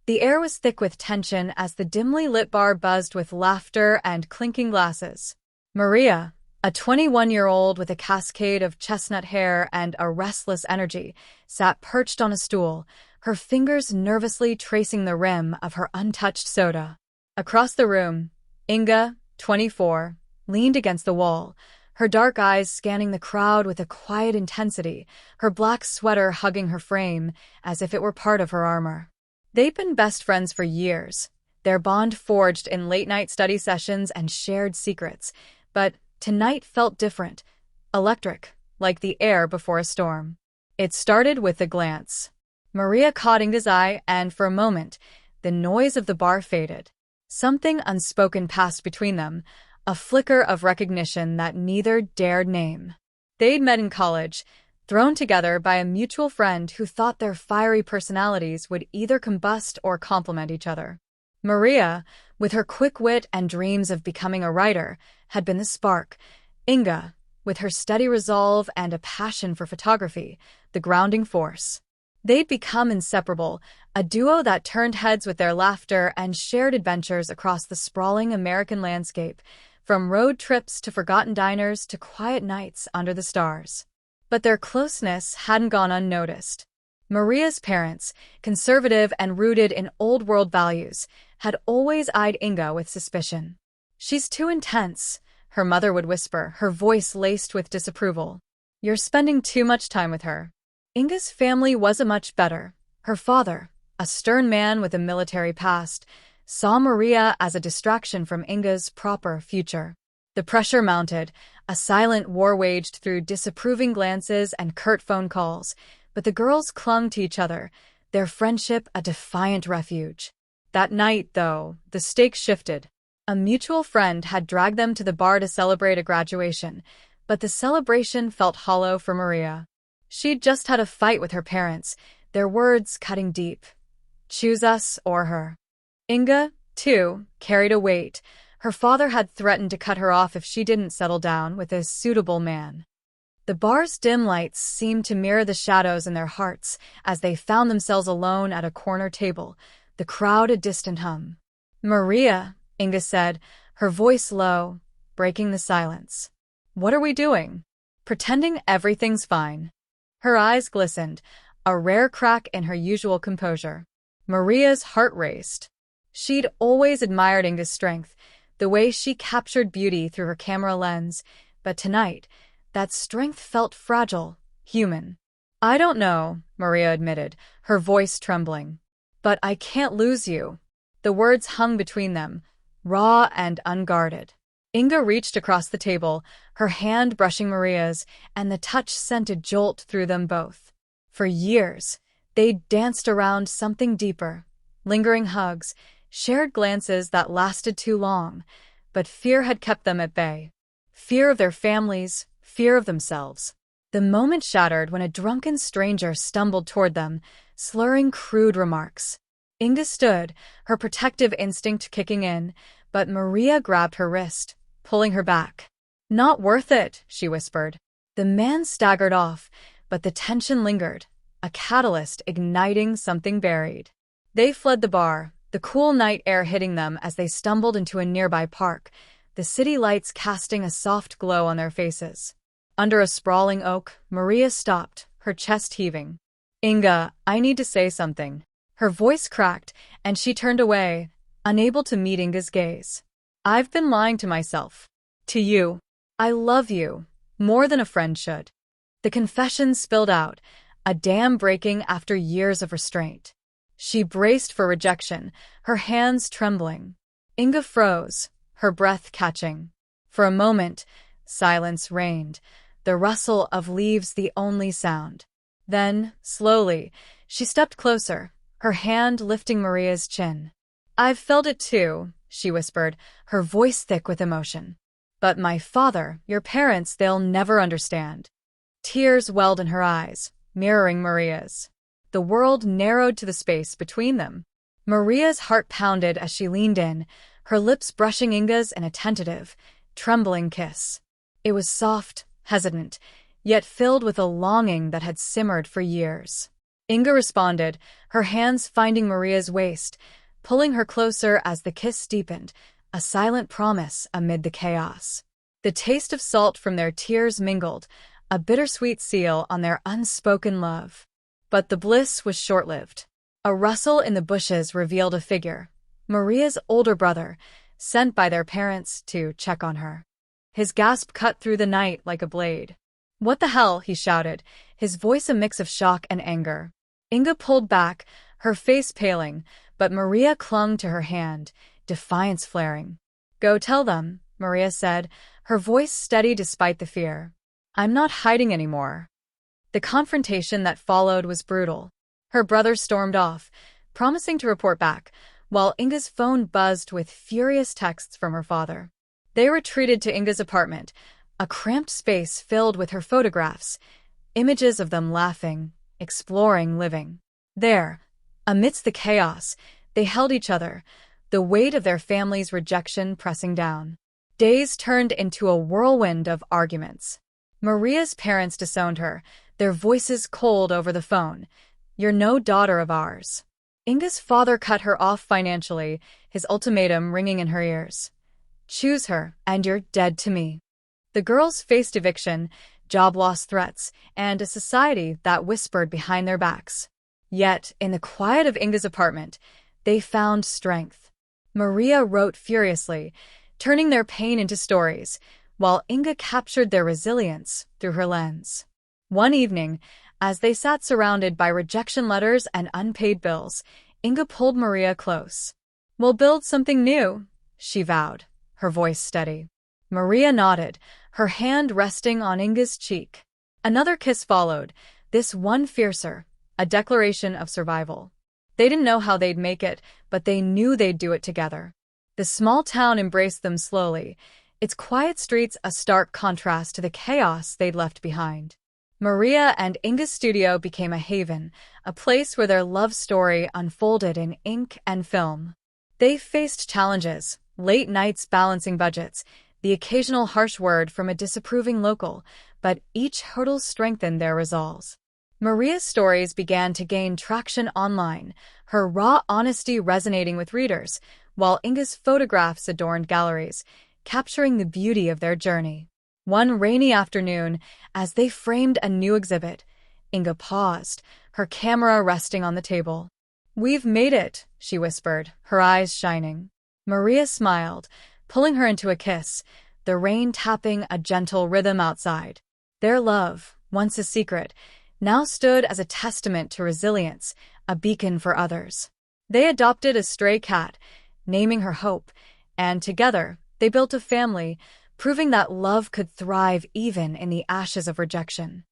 The air was thick with tension as the dimly lit bar buzzed with laughter and clinking glasses. Maria, a 21-year-old with a cascade of chestnut hair and a restless energy, sat perched on a stool, her fingers nervously tracing the rim of her untouched soda. Across the room, Inga, 24, leaned against the wall, her dark eyes scanning the crowd with a quiet intensity, her black sweater hugging her frame as if it were part of her armor. They'd been best friends for years, their bond forged in late-night study sessions and shared secrets, but tonight felt different, electric, like the air before a storm. It started with a glance. Maria caught Inga's eye, and for a moment, the noise of the bar faded. Something unspoken passed between them, a flicker of recognition that neither dared name. They'd met in college, thrown together by a mutual friend who thought their fiery personalities would either combust or complement each other. Maria, with her quick wit and dreams of becoming a writer, had been the spark. Inga, with her steady resolve and a passion for photography, the grounding force. They'd become inseparable, a duo that turned heads with their laughter and shared adventures across the sprawling American landscape, from road trips to forgotten diners to quiet nights under the stars. But their closeness hadn't gone unnoticed. Maria's parents, conservative and rooted in old-world values, had always eyed Inga with suspicion. "She's too intense," her mother would whisper, her voice laced with disapproval. "You're spending too much time with her." Inga's family wasn't much better. Her father, a stern man with a military past, saw Maria as a distraction from Inga's proper future. The pressure mounted, a silent war waged through disapproving glances and curt phone calls, but the girls clung to each other, their friendship a defiant refuge. That night, though, the stakes shifted. A mutual friend had dragged them to the bar to celebrate a graduation, but the celebration felt hollow for Maria. She'd just had a fight with her parents, their words cutting deep. Choose us or her. Inga, too, carried a weight. Her father had threatened to cut her off if she didn't settle down with a suitable man. The bar's dim lights seemed to mirror the shadows in their hearts as they found themselves alone at a corner table, the crowd a distant hum. "Maria," Inga said, her voice low, breaking the silence. "What are we doing?" "Pretending everything's fine." Her eyes glistened, a rare crack in her usual composure. Maria's heart raced. She'd always admired Inga's strength, the way she captured beauty through her camera lens, but tonight, that strength felt fragile, human. "I don't know," Maria admitted, her voice trembling. "But I can't lose you." The words hung between them, raw and unguarded. Inga reached across the table, her hand brushing Maria's, and the touch sent a jolt through them both. For years, they'd danced around something deeper, lingering hugs, shared glances that lasted too long, but fear had kept them at bay. Fear of their families, fear of themselves. The moment shattered when a drunken stranger stumbled toward them, slurring crude remarks. Inga stood, her protective instinct kicking in, but Maria grabbed her wrist, pulling her back. "Not worth it," she whispered. The man staggered off, but the tension lingered, a catalyst igniting something buried. They fled the bar, the cool night air hitting them as they stumbled into a nearby park, the city lights casting a soft glow on their faces. Under a sprawling oak, Maria stopped, her chest heaving. "Inga, I need to say something." Her voice cracked, and she turned away, unable to meet Inga's gaze. "I've been lying to myself. To you. I love you, more than a friend should." The confession spilled out, a dam breaking after years of restraint. She braced for rejection, her hands trembling. Inga froze, her breath catching. For a moment, silence reigned, the rustle of leaves the only sound. Then, slowly, she stepped closer, her hand lifting Maria's chin. "I've felt it too," she whispered, her voice thick with emotion. "But my father, your parents, they'll never understand." Tears welled in her eyes, mirroring Maria's. The world narrowed to the space between them. Maria's heart pounded as she leaned in, her lips brushing Inga's in a tentative, trembling kiss. It was soft, hesitant, yet filled with a longing that had simmered for years. Inga responded, her hands finding Maria's waist, pulling her closer as the kiss deepened, a silent promise amid the chaos. The taste of salt from their tears mingled, a bittersweet seal on their unspoken love. But the bliss was short-lived. A rustle in the bushes revealed a figure, Maria's older brother, sent by their parents to check on her. His gasp cut through the night like a blade. "What the hell?" he shouted, his voice a mix of shock and anger. Inga pulled back, her face paling, but Maria clung to her hand, defiance flaring. "Go tell them," Maria said, her voice steady despite the fear. "I'm not hiding anymore." The confrontation that followed was brutal. Her brother stormed off, promising to report back, while Inga's phone buzzed with furious texts from her father. They retreated to Inga's apartment, a cramped space filled with her photographs, images of them laughing, exploring, living. There, amidst the chaos, they held each other, the weight of their family's rejection pressing down. Days turned into a whirlwind of arguments. Maria's parents disowned her, their voices cold over the phone. "You're no daughter of ours." Inga's father cut her off financially, his ultimatum ringing in her ears. "Choose her, and you're dead to me." The girls faced eviction, job loss threats, and a society that whispered behind their backs. Yet, in the quiet of Inga's apartment, they found strength. Maria wrote furiously, turning their pain into stories, while Inga captured their resilience through her lens. One evening, as they sat surrounded by rejection letters and unpaid bills, Inga pulled Maria close. "We'll build something new," she vowed, her voice steady. Maria nodded, her hand resting on Inga's cheek. Another kiss followed, this one fiercer, a declaration of survival. They didn't know how they'd make it, but they knew they'd do it together. The small town embraced them slowly, its quiet streets a stark contrast to the chaos they'd left behind. Maria and Inga's studio became a haven, a place where their love story unfolded in ink and film. They faced challenges, late nights balancing budgets, the occasional harsh word from a disapproving local, but each hurdle strengthened their resolves. Maria's stories began to gain traction online, her raw honesty resonating with readers, while Inga's photographs adorned galleries, capturing the beauty of their journey. One rainy afternoon, as they framed a new exhibit, Inga paused, her camera resting on the table. "We've made it," she whispered, her eyes shining. Maria smiled, pulling her into a kiss, the rain tapping a gentle rhythm outside. Their love, once a secret, now stood as a testament to resilience, a beacon for others. They adopted a stray cat, naming her Hope, and together they built a family, proving that love could thrive even in the ashes of rejection.